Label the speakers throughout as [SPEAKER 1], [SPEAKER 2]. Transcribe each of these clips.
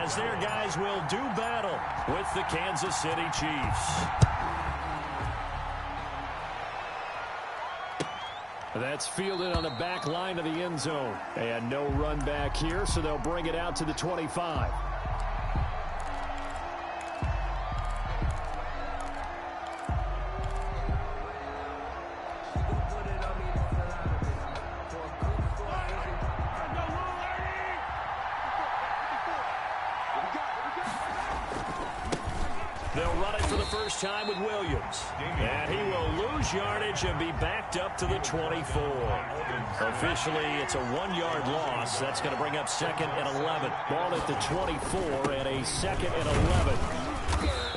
[SPEAKER 1] as their guys will do battle with the Kansas City Chiefs. That's fielded on the back line of the end zone. And no run back here, so they'll bring it out to the 25. They'll run it for the first time with Williams. And he will lose yardage and be backed up to the 24. Officially, it's a 1-yard loss. That's going to bring up 2nd and 11. Ball at the 24 and a 2nd and 11.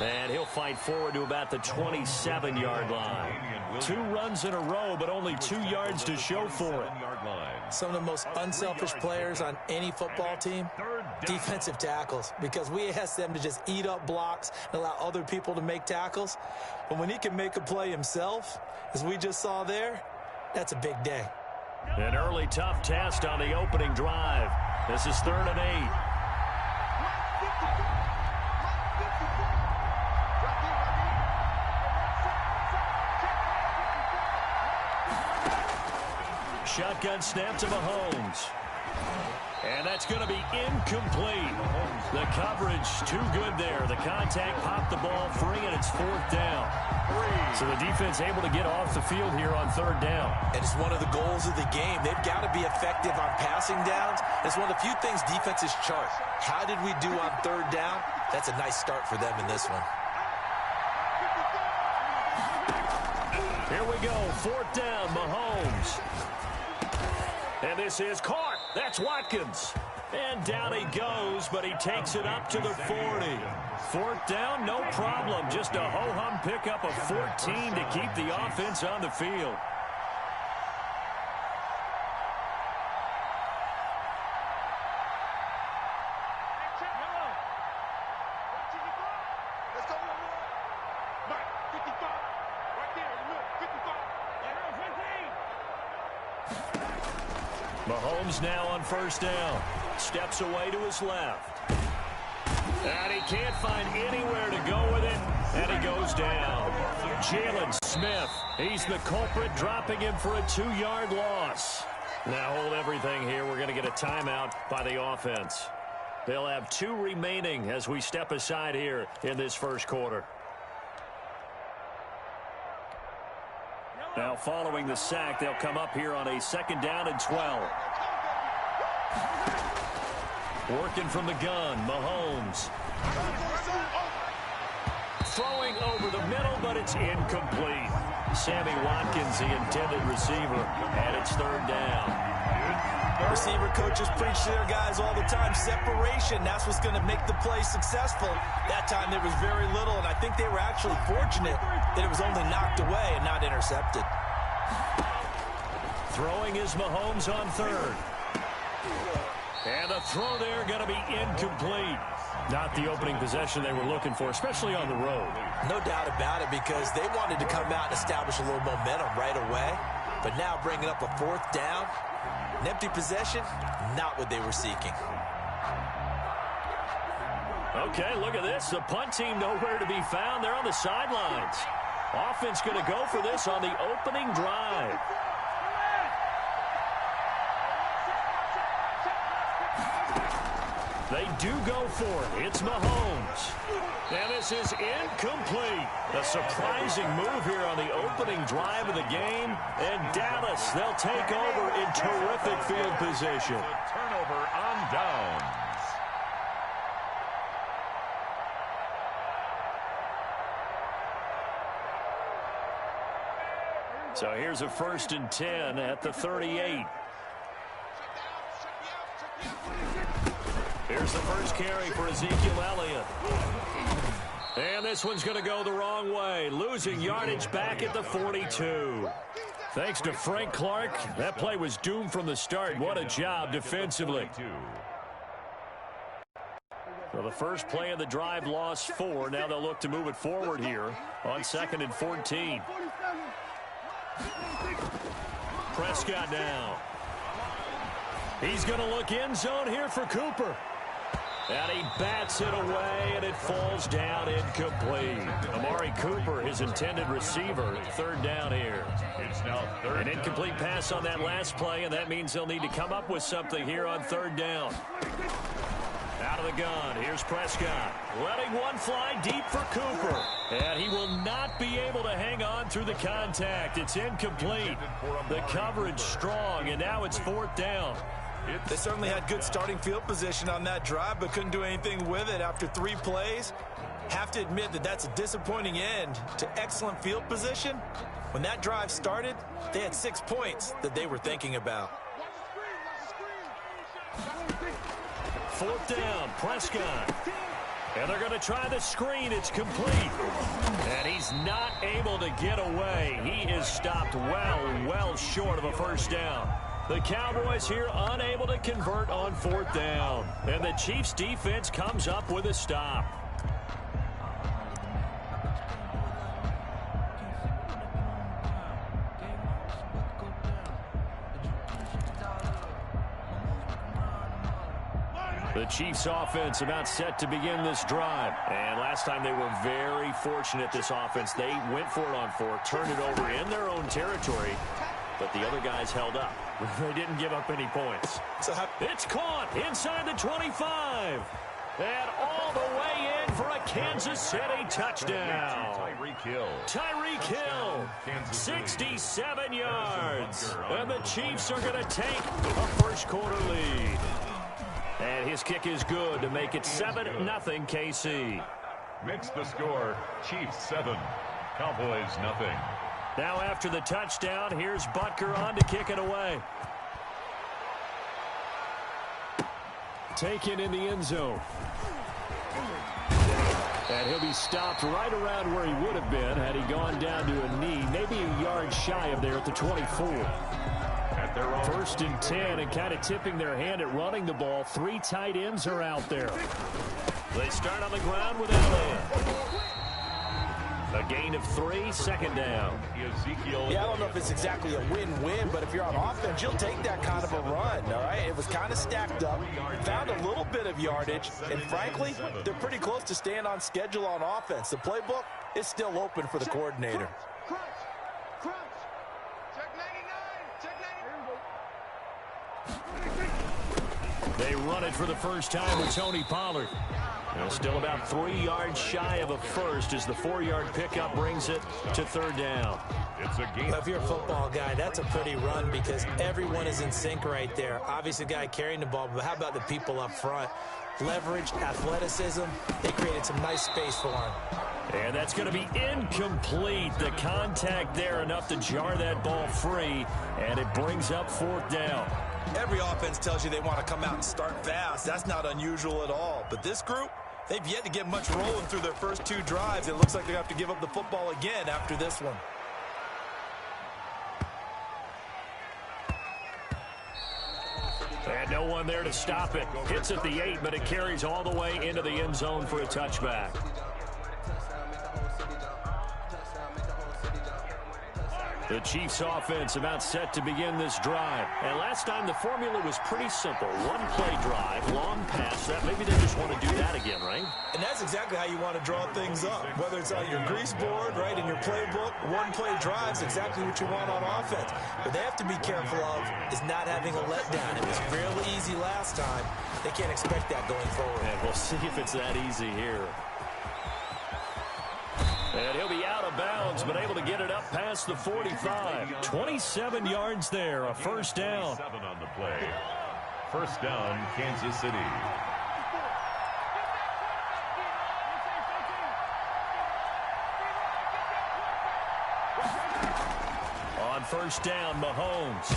[SPEAKER 1] And he'll fight forward to about the 27-yard line. 2 runs in a row, but only 2 yards to show for it.
[SPEAKER 2] Some of the most unselfish players on any football team, defensive tackles, because we ask them to just eat up blocks and allow other people to make tackles. But when he can make a play himself, as we just saw there, that's a big day.
[SPEAKER 1] An early tough test on the opening drive. This is 3rd and 8. Shotgun snap to Mahomes. And that's going to be incomplete. The coverage too good there. The contact popped the ball free, and it's 4th down. So the defense able to get off the field here on 3rd down.
[SPEAKER 2] And it's one of the goals of the game. They've got to be effective on passing downs. It's one of the few things defenses chart. How did we do on 3rd down? That's a nice start for them in this one.
[SPEAKER 1] Here we go. 4th down, Mahomes. And this is caught. That's Watkins. And down he goes, but he takes it up to the 40. 4th down, no problem. Just a ho-hum pickup of 14 to keep the offense on the field. Mahomes now on 1st down. Steps away to his left. And he can't find anywhere to go with it. And he goes down. Jalen Smith, he's the culprit, dropping him for a 2-yard loss. Now hold everything here. We're going to get a timeout by the offense. They'll have 2 remaining as we step aside here in this first quarter. Now following the sack, they'll come up here on a 2nd down and 12. Working from the gun, Mahomes. Throwing over the middle, but it's incomplete. Sammy Watkins, the intended receiver, and it's 3rd down.
[SPEAKER 2] Receiver coaches preach to their guys all the time. Separation, that's what's going to make the play successful. That time there was very little, and I think they were actually fortunate that it was only knocked away and not intercepted.
[SPEAKER 1] Throwing is Mahomes on 3rd. And the throw there going to be incomplete. Not the opening possession they were looking for, especially on the road.
[SPEAKER 2] No doubt about it, because they wanted to come out and establish a little momentum right away. But now bringing up a 4th down, an empty possession, not what they were seeking.
[SPEAKER 1] Okay, look at this. The punt team nowhere to be found. They're on the sidelines. Offense going to go for this on the opening drive. They do go for it. It's Mahomes. And this is incomplete. A surprising move here on the opening drive of the game. And Dallas, they'll take over in terrific field position.
[SPEAKER 3] Turnover on downs.
[SPEAKER 1] So here's a 1st and 10 at the 38. Here's the first carry for Ezekiel Elliott. And this one's going to go the wrong way. Losing yardage back at the 42. Thanks to Frank Clark, that play was doomed from the start. What a job defensively. So the first play of the drive lost 4. Now they'll look to move it forward here on 2nd and 14. Prescott now. He's going to look end zone here for Cooper. And he bats it away, and it falls down incomplete. Amari Cooper, his intended receiver, third down here.
[SPEAKER 3] It's now third.
[SPEAKER 1] An incomplete pass on that last play, and that means they'll need to come up with something here on third down. Out of the gun, here's Prescott. Letting one fly deep for Cooper. And he will not be able to hang on through the contact. It's incomplete. The coverage strong, and now it's fourth down.
[SPEAKER 2] They certainly had good starting field position on that drive, but couldn't do anything with it after 3 plays. Have to admit that that's a disappointing end to excellent field position. When that drive started, they had 6 points that they were thinking about.
[SPEAKER 1] Fourth down, Prescott. And they're going to try the screen. It's complete. And he's not able to get away. He is stopped well short of a first down. The Cowboys here unable to convert on fourth down. And the Chiefs defense comes up with a stop. The Chiefs offense about set to begin this drive. And last time they were very fortunate, this offense. They went for it on 4, turned it over in their own territory, but the other guys held up. They didn't give up any points. It's caught inside the 25. And all the way in for a Kansas City touchdown. Tyreek Hill, 67 yards. And the Chiefs are going to take a first quarter lead. And his kick is good to make it 7-0 KC.
[SPEAKER 3] Makes the score, Chiefs 7, Cowboys nothing.
[SPEAKER 1] Now after the touchdown, here's Butker on to kick it away. Taken in the end zone. And he'll be stopped right around where he would have been had he gone down to a knee, maybe a yard shy of there at the 24. First and 10, and kind of tipping their hand at running the ball. 3 tight ends are out there. They start on the ground with Elliott. A gain of 3, second down.
[SPEAKER 2] Yeah, I don't know if it's exactly a win-win, but if you're on offense, you'll take that kind of a run, all right? It was kind of stacked up, found a little bit of yardage, and frankly, they're pretty close to staying on schedule on offense. The playbook is still open for the coordinator.
[SPEAKER 1] They run it for the first time with Tony Pollard. Still about 3 yards shy of a first as the 4-yard pickup brings it to third down.
[SPEAKER 3] It's a game.
[SPEAKER 2] Well, if you're a football guy, that's a pretty run because everyone is in sync right there. Obviously, the guy carrying the ball, but how about the people up front? Leverage, athleticism, they created some nice space for him.
[SPEAKER 1] And that's going to be incomplete. The contact there enough to jar that ball free, and it brings up fourth down.
[SPEAKER 2] Every offense tells you they want to come out and start fast. That's not unusual at all. But this group, they've yet to get much rolling through their first 2 drives. It looks like they're going to have to give up the football again after this one.
[SPEAKER 1] And no one there to stop it. Hits at the 8, but it carries all the way into the end zone for a touchback. The Chiefs offense about set to begin this drive. And last time the formula was pretty simple. 1-play drive, long pass. Maybe they just want to do that again, right?
[SPEAKER 2] And that's exactly how you want to draw things up. Whether it's on your grease board, right, in your playbook, 1-play drive's exactly what you want on offense. But they have to be careful of is not having a letdown. It was real easy last time. They can't expect that going forward.
[SPEAKER 1] And we'll see if it's that easy here. And he'll be out of bounds, but able to get it up past the 45. 27 yards there, a first down.
[SPEAKER 3] 7 on the play. First down, Kansas City.
[SPEAKER 1] On first down, Mahomes.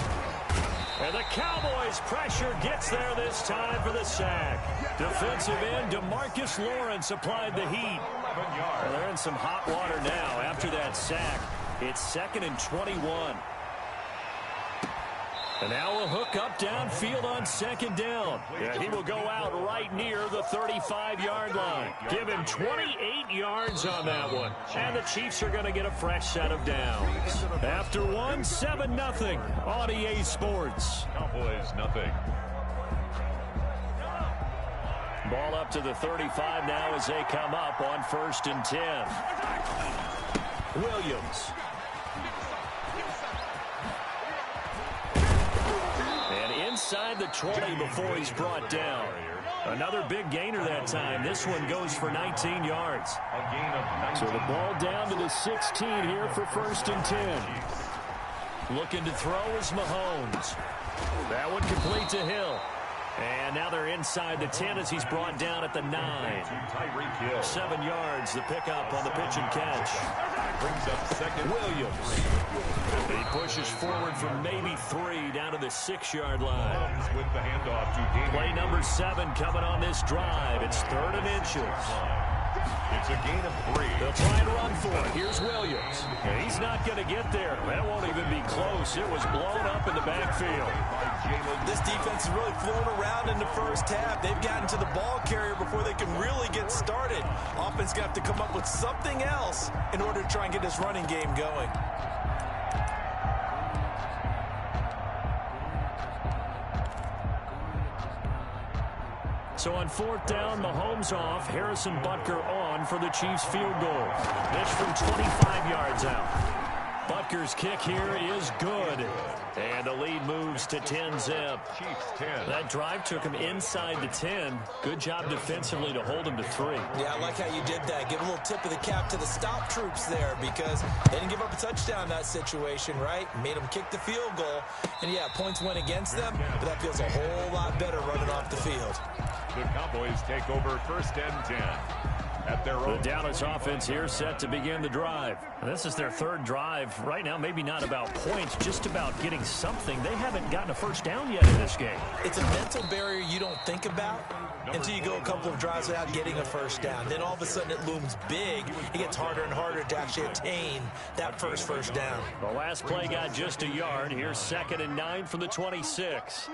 [SPEAKER 1] And the Cowboys' pressure gets there this time for the sack. Defensive end DeMarcus Lawrence applied the heat. Well, they're in some hot water now after that sack. It's 2nd and 21. And now a hook up downfield on 2nd down. And he will go out right near the 35-yard line. Give him 28 yards on that one. And the Chiefs are going to get a fresh set of downs. After one, 7-0 on EA Sports.
[SPEAKER 3] Cowboys nothing.
[SPEAKER 1] Ball up out to the 35 now as they come up on 1st and 10. Williams. And inside the 20 before he's brought down. Another big gainer that time. This one goes for 19 yards. So the ball down to the 16 here for 1st and 10. Looking to throw is Mahomes. That one complete to Hill. And now they're inside the 10 as he's brought down at the 9. 7 yards, the pickup on the pitch and catch.
[SPEAKER 3] Brings up second.
[SPEAKER 1] Williams. He pushes forward from maybe 3 down to the 6-yard line.
[SPEAKER 3] With the handoff to
[SPEAKER 1] Play number 7 coming on this drive. It's 3rd and inches.
[SPEAKER 3] It's a gain of 3.
[SPEAKER 1] They'll try and run for it. Here's Williams. And he's not going to get there. That won't even be close. It was blown up in the backfield.
[SPEAKER 2] This defense is really flown around in the first half. They've gotten to the ball carrier before they can really get started. Offense got to come up with something else in order to try and get this running game going.
[SPEAKER 1] So on 4th down, Mahomes off, Harrison Butker on for the Chiefs field goal. This from 25 yards out. Butker's kick here is good. And the lead moves to 10-zip.
[SPEAKER 3] Chiefs 10.
[SPEAKER 1] That drive took him inside the 10. Good job defensively to hold him to 3.
[SPEAKER 2] Yeah, I like how you did that. Give a little tip of the cap to the stop troops there because they didn't give up a touchdown in that situation, right? Made them kick the field goal. And, yeah, points went against them, but that feels a whole lot better running off the field.
[SPEAKER 3] The Cowboys take over 1st and 10. At their own.
[SPEAKER 1] The Dallas offense here set to begin the drive. And this is their 3rd drive. Right now, maybe not about points, just about getting something. They haven't gotten a 1st down yet in this game.
[SPEAKER 2] It's a mental barrier you don't think about until you go a couple of drives without getting a 1st down. Then all of a sudden it looms big. It gets harder and harder to actually attain that first down.
[SPEAKER 1] The last play got just a yard. Here's 2nd and 9 from the 26.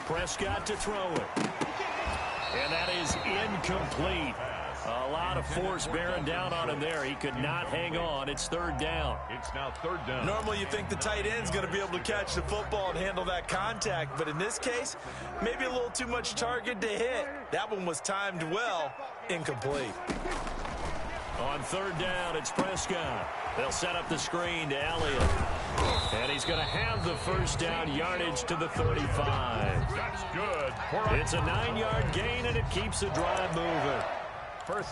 [SPEAKER 1] Prescott to throw it. And that is incomplete. A lot of force bearing down on him there. He could not hang on. It's 3rd down.
[SPEAKER 3] It's now 3rd down.
[SPEAKER 2] Normally you think the tight end's going to be able to catch the football and handle that contact. But in this case, maybe a little too much target to hit. That one was timed well. Incomplete.
[SPEAKER 1] On 3rd down, it's Prescott. They'll set up the screen to Elliott. And he's going to have the 1st down yardage to the 35.
[SPEAKER 3] That's good.
[SPEAKER 1] It's a 9-yard gain, and it keeps the drive moving.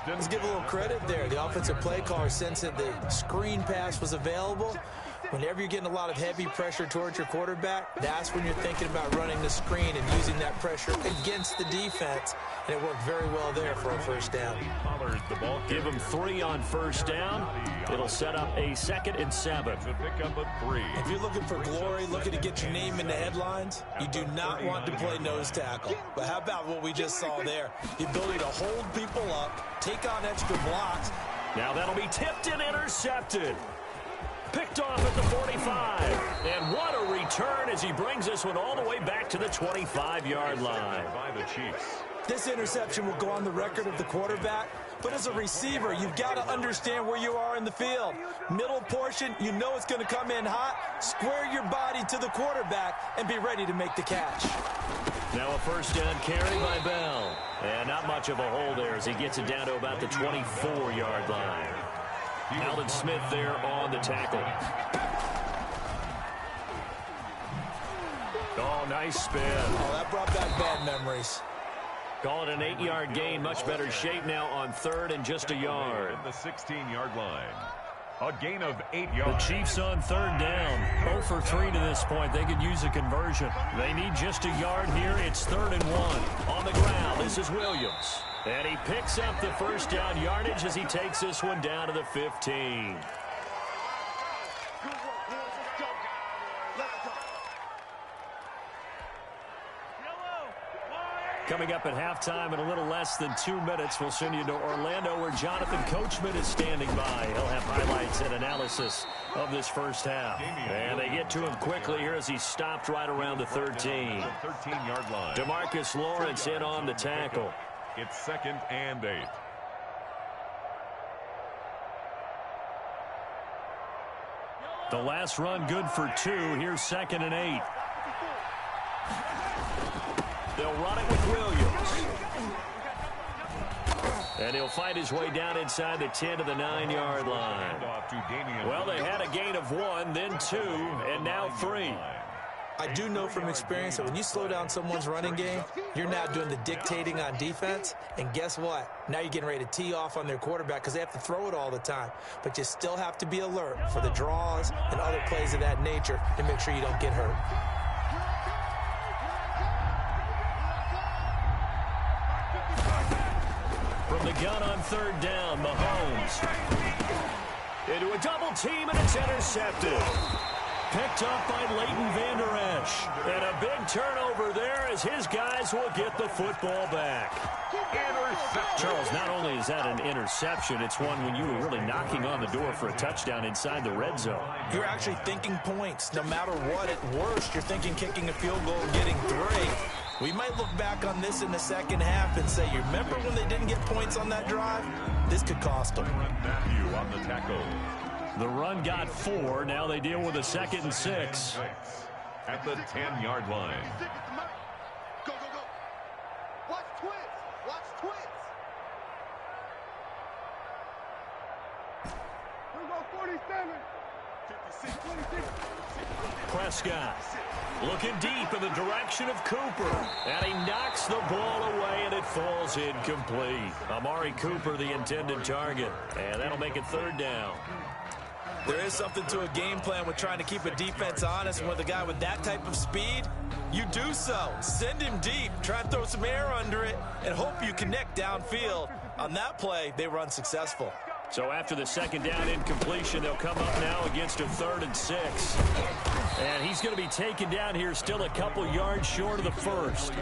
[SPEAKER 2] Let's give a little credit there. The offensive play caller sensed that the screen pass was available. Whenever you're getting a lot of heavy pressure towards your quarterback, that's when you're thinking about running the screen and using that pressure against the defense. And it worked very well there for a 1st down.
[SPEAKER 1] Give him 3 on 1st down. It'll set up a 2nd and 7.
[SPEAKER 3] The pickup of 3.
[SPEAKER 2] If you're looking for glory, looking to get your name in the headlines, you do not want to play nose tackle. But how about what we just saw there? The ability to hold people up, take on extra blocks.
[SPEAKER 1] Now that'll be tipped and intercepted. Picked off at the 45. And what a return as he brings this one all the way back to the 25-yard line.
[SPEAKER 3] By the Chiefs.
[SPEAKER 2] This interception will go on the record of the quarterback, but as a receiver, you've got to understand where you are in the field. Middle portion, you know it's going to come in hot. Square your body to the quarterback and be ready to make the catch.
[SPEAKER 1] Now a 1st down carry by Bell. And not much of a hole there as he gets it down to about the 24-yard line. Aldon Smith there on the tackle. Oh, nice spin.
[SPEAKER 2] Oh, that brought back bad memories.
[SPEAKER 1] Call it an 8-yard gain. Much better shape now on 3rd and just a yard.
[SPEAKER 3] The 16-yard line. A gain of 8 yards.
[SPEAKER 1] The Chiefs on 3rd down. 0 for 3 to this point. They could use a conversion. They need just a yard here. It's 3rd and 1. On the ground, this is Williams. And he picks up the 1st down yardage as he takes this one down to the 15. Coming up at halftime in a little less than 2 minutes, we'll send you to Orlando where Jonathan Coachman is standing by. He'll have highlights and analysis of this 1st half. And they get to him quickly here as he's stopped right around the 13.
[SPEAKER 3] 13-yard line.
[SPEAKER 1] DeMarcus Lawrence in on the tackle.
[SPEAKER 3] It's 2nd and 8.
[SPEAKER 1] The last run good for 2. Here's 2nd and 8. They'll run it with Williams. And he'll fight his way down inside the 10 to the 9-yard line. Well, they had a gain of 1, then 2, and now 3.
[SPEAKER 2] I do know from experience that when you slow down someone's running game, you're now doing the dictating on defense. And guess what? Now you're getting ready to tee off on their quarterback because they have to throw it all the time. But you still have to be alert for the draws and other plays of that nature to make sure you don't get hurt.
[SPEAKER 1] From the gun on 3rd down, Mahomes. Into a double team, and it's intercepted. Picked up by Leighton Vander Esch. And a big turnover there as his guys will get the football back. Charles, not only is that an interception, it's one when you were really knocking on the door for a touchdown inside the red zone.
[SPEAKER 2] You're actually thinking points. No matter what, at worst, you're thinking kicking a field goal and getting 3. We might look back on this in the second half and say, you remember when they didn't get points on that drive? This could cost them.
[SPEAKER 3] Matthew on the tackle.
[SPEAKER 1] The run got 4. Now they deal with a 2nd and 6.
[SPEAKER 3] At the 10-yard line.
[SPEAKER 4] Go, go, go. Watch twins. Watch twins. Here we go, 47. 56, 26.
[SPEAKER 1] Prescott looking deep in the direction of Cooper. And he knocks the ball away, and it falls incomplete. Amari Cooper, the intended target. And that'll make it 3rd down.
[SPEAKER 2] There is something to a game plan with trying to keep a defense honest. And with a guy with that type of speed, you do so. Send him deep. Try and throw some air under it and hope you connect downfield. On that play, they were unsuccessful.
[SPEAKER 1] So after the 2nd down incompletion, they'll come up now against a 3rd and 6. And he's going to be taken down here still a couple yards short of the 1st.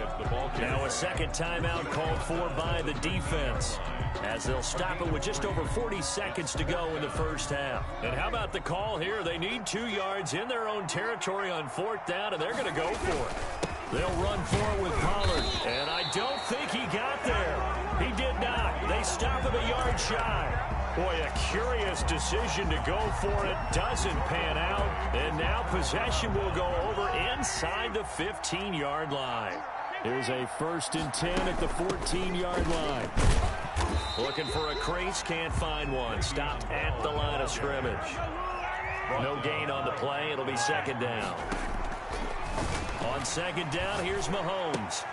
[SPEAKER 1] Now a 2nd timeout called for by the defense, as they'll stop it with just over 40 seconds to go in the 1st half. And how about the call here? They need 2 yards in their own territory on 4th down, and they're going to go for it. They'll run for it with Pollard, and I don't think he got there. He did not. They stop him a yard shy. Boy, a curious decision to go for it. Doesn't pan out, and now possession will go over inside the 15-yard line. Here's a 1st and 10 at the 14-yard line. Looking for a crease, can't find one. Stopped at the line of scrimmage. No gain on the play. It'll be 2nd down. On 2nd down, here's Mahomes.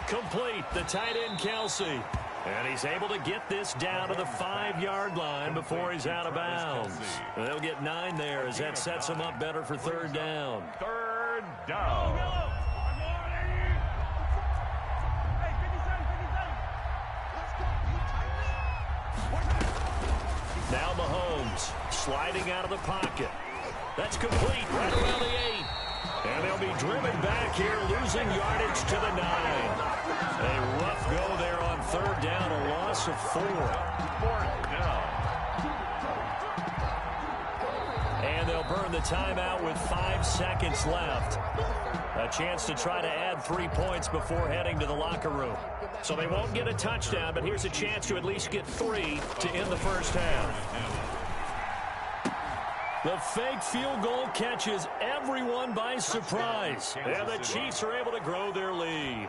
[SPEAKER 1] Complete, the tight end Kelsey. And he's able to get this down to the 5-yard line before he's out of bounds. They'll get 9 there as that sets them up better for 3rd down.
[SPEAKER 3] 3rd down.
[SPEAKER 1] Now Mahomes sliding out of the pocket. That's complete right around the 8. And they'll be driven back here, losing yardage to the 9. A rough go there on 3rd down, a loss of 4.
[SPEAKER 3] 4th down.
[SPEAKER 1] And they'll burn the timeout with 5 seconds left. A chance to try to add 3 points before heading to the locker room. So they won't get a touchdown, but here's a chance to at least get 3 to end the 1st half. The fake field goal catches everyone by surprise, and the Chiefs are able to grow their lead.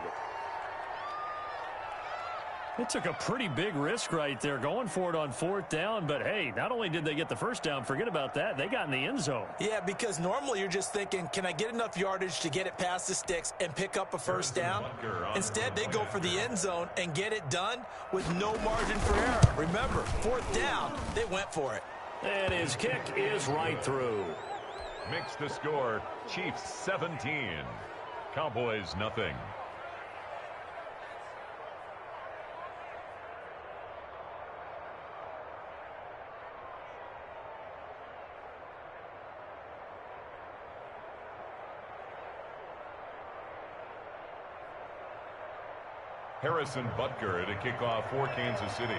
[SPEAKER 1] It took a pretty big risk right there going for it on 4th down, but hey, not only did they get the 1st down, forget about that, they got in the end zone.
[SPEAKER 2] Yeah, because normally you're just thinking, can I get enough yardage to get it past the sticks and pick up a 1st down? Instead, they go for the end zone and get it done with no margin for error. Remember, 4th down, they went for it.
[SPEAKER 1] And his kick is right through.
[SPEAKER 3] Makes the score, Chiefs 17, Cowboys nothing. Harrison Butker to kick off for Kansas City.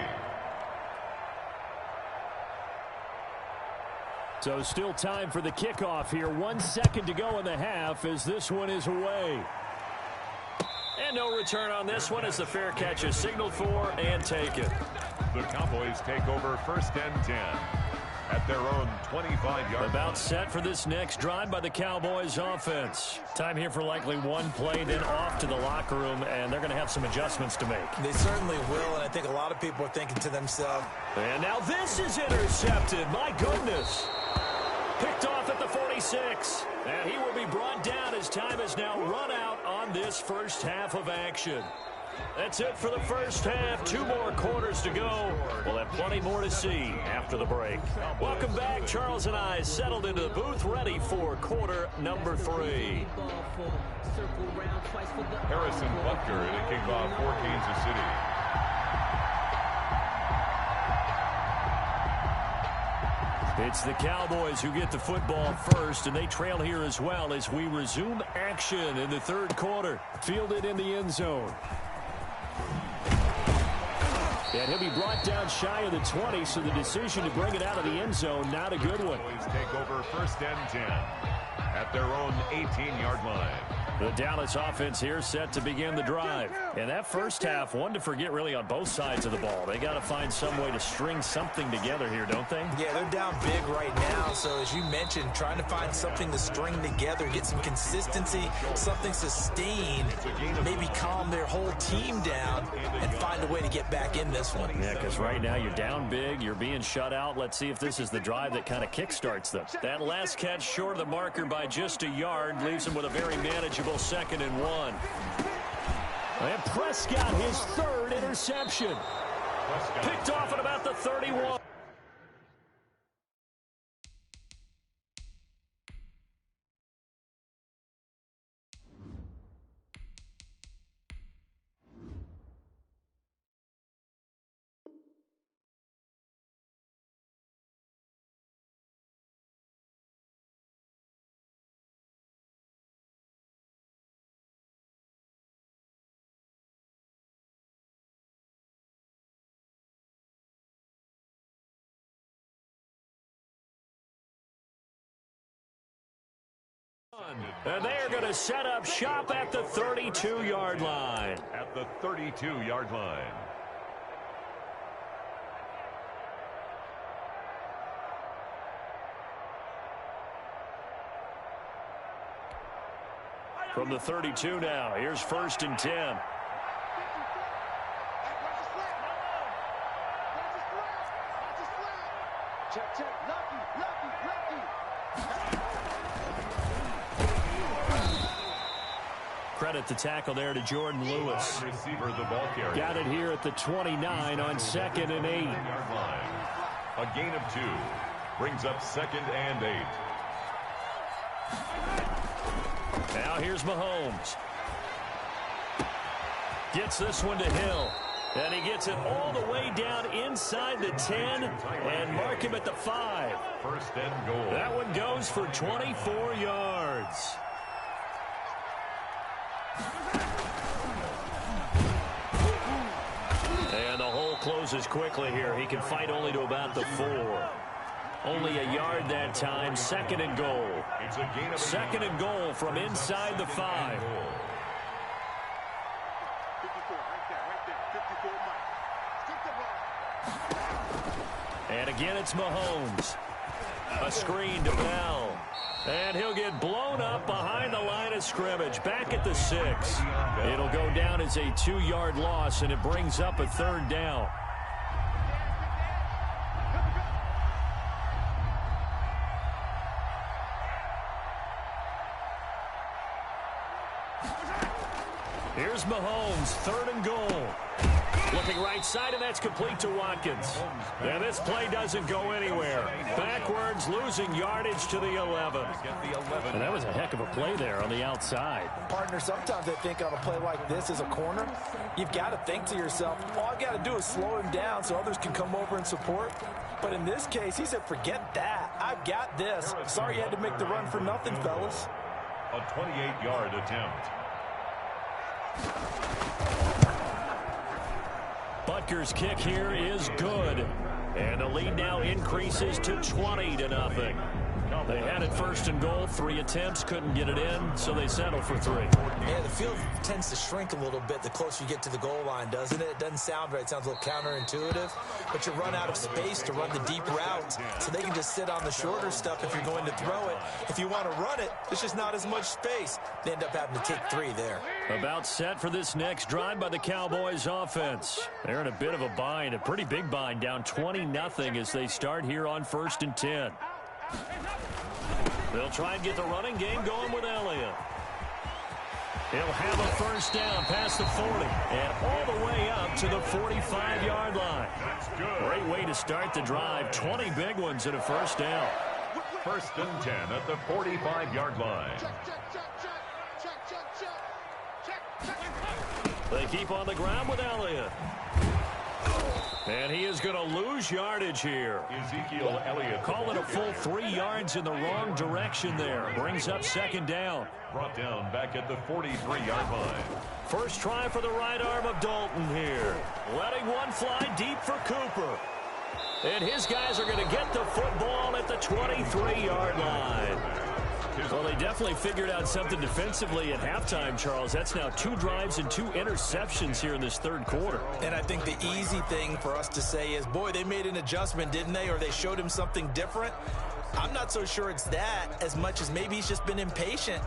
[SPEAKER 1] So still time for the kickoff here. 1 second to go in the half as this one is away. And no return on this one as the fair catch is signaled for and taken.
[SPEAKER 3] The Cowboys take over 1st and 10 at their own 25-yard.
[SPEAKER 1] About set for this next drive by the Cowboys offense. Time here for likely one play, then off to the locker room, and they're going to have some adjustments to make.
[SPEAKER 2] They certainly will, and I think a lot of people are thinking to themselves.
[SPEAKER 1] And now this is intercepted. My goodness. Picked off at the 46. And he will be brought down as time has now run out on this first half of action. That's it for the first half. 2 more quarters to go. We'll have plenty more to see after the break. Welcome back. Charles and I settled into the booth, ready for quarter number 3.
[SPEAKER 3] Harrison Butker in a kickoff for Kansas City.
[SPEAKER 1] It's the Cowboys who get the football first, and they trail here as well as we resume action in the third quarter. Fielded in the end zone. And he'll be brought down shy of the 20, so the decision to bring it out of the end zone, not a good one.
[SPEAKER 3] Cowboys take over first and 10 at their own 18-yard line.
[SPEAKER 1] The Dallas offense here set to begin the drive. And that first half, one to forget really on both sides of the ball. They got to find some way to string something together here, don't they?
[SPEAKER 2] Yeah, they're down big right now. So as you mentioned, trying to find something to string together, get some consistency, something sustained, maybe calm their whole team down and find a way to get back in this one.
[SPEAKER 1] Yeah, because right now you're down big, you're being shut out. Let's see if this is the drive that kind of kickstarts them. That last catch short of the marker by just a yard leaves them with a very manageable 2nd and 1. And Prescott, his 3rd interception. Picked off at about the 31. And they are going to set up shop at the 32-yard line.
[SPEAKER 3] At the 32-yard line.
[SPEAKER 1] From the 32 now, here's 1st and 10.
[SPEAKER 4] Check, check. Lucky.
[SPEAKER 1] Credit the tackle there to Jordan Lewis.
[SPEAKER 3] Receiver, the ball carrier.
[SPEAKER 1] Got it here at the 29 on 2nd and 8.
[SPEAKER 3] Yard line. A gain of 2 brings up 2nd and 8.
[SPEAKER 1] Now here's Mahomes. Gets this one to Hill. And he gets it all the way down inside the 10 and mark him at the 5.
[SPEAKER 3] 1st and goal.
[SPEAKER 1] That one goes for 24 yards. And the hole closes quickly here. He can fight only to about the 4. Only a yard that time. 2nd and goal.
[SPEAKER 3] It's a gain of
[SPEAKER 1] 2nd and goal from inside the 5.
[SPEAKER 4] 54, right there. 54 miles. Stick the ball.
[SPEAKER 1] And again, it's Mahomes. A screen to Bell. And he'll get blown up behind the line of scrimmage. Back at the 6. It'll go down as a 2-yard loss, and it brings up a 3rd down. Here's Mahomes, 3rd and goal. Looking right side, and that's complete to Watkins. And this play doesn't go anywhere. Backwards, losing yardage to the 11. And that was a heck of a play there on the outside.
[SPEAKER 2] Partner, sometimes I think on a play like this as a corner, you've got to think to yourself, all I've got to do is slow him down so others can come over and support. But in this case, he said, forget that. I've got this. Sorry you had to make the run for nothing, fellas.
[SPEAKER 3] A 28-yard attempt.
[SPEAKER 1] Butker's kick here is good. And the lead now increases to 20-0. They had it first and goal. 3 attempts, couldn't get it in, so they settled for 3.
[SPEAKER 2] Yeah, the field tends to shrink a little bit the closer you get to the goal line, doesn't it? It doesn't sound right. It sounds a little counterintuitive, but you run out of space to run the deep routes, so they can just sit on the shorter stuff if you're going to throw it. If you want to run it, there's just not as much space. They end up having to take 3 there. About set for this next drive by the Cowboys offense. They're in a bit of a bind, a pretty big bind, down 20-0 as they start here on 1st and 10. They'll try and get the running game going with Elliott. He'll have a first down past the 40 and all the way up to the 45-yard line. Great way to start the drive. 20 big ones and a first down.
[SPEAKER 3] 1st and 10 at the 45-yard line.
[SPEAKER 1] They keep on the ground with Elliott. And he is going to lose yardage here.
[SPEAKER 3] Ezekiel Elliott.
[SPEAKER 1] Call it a full 3 yards in the wrong direction there. Brings up 2nd down.
[SPEAKER 3] Brought down back at the 43-yard line.
[SPEAKER 1] First try for the right arm of Dalton here. Letting one fly deep for Cooper. And his guys are going to get the football at the 23-yard line. Well, they definitely figured out something defensively at halftime, Charles. That's now 2 drives and 2 interceptions here in this 3rd quarter.
[SPEAKER 2] And I think the easy thing for us to say is, boy, they made an adjustment, didn't they? Or they showed him something different. I'm not so sure it's that as much as maybe he's just been impatient.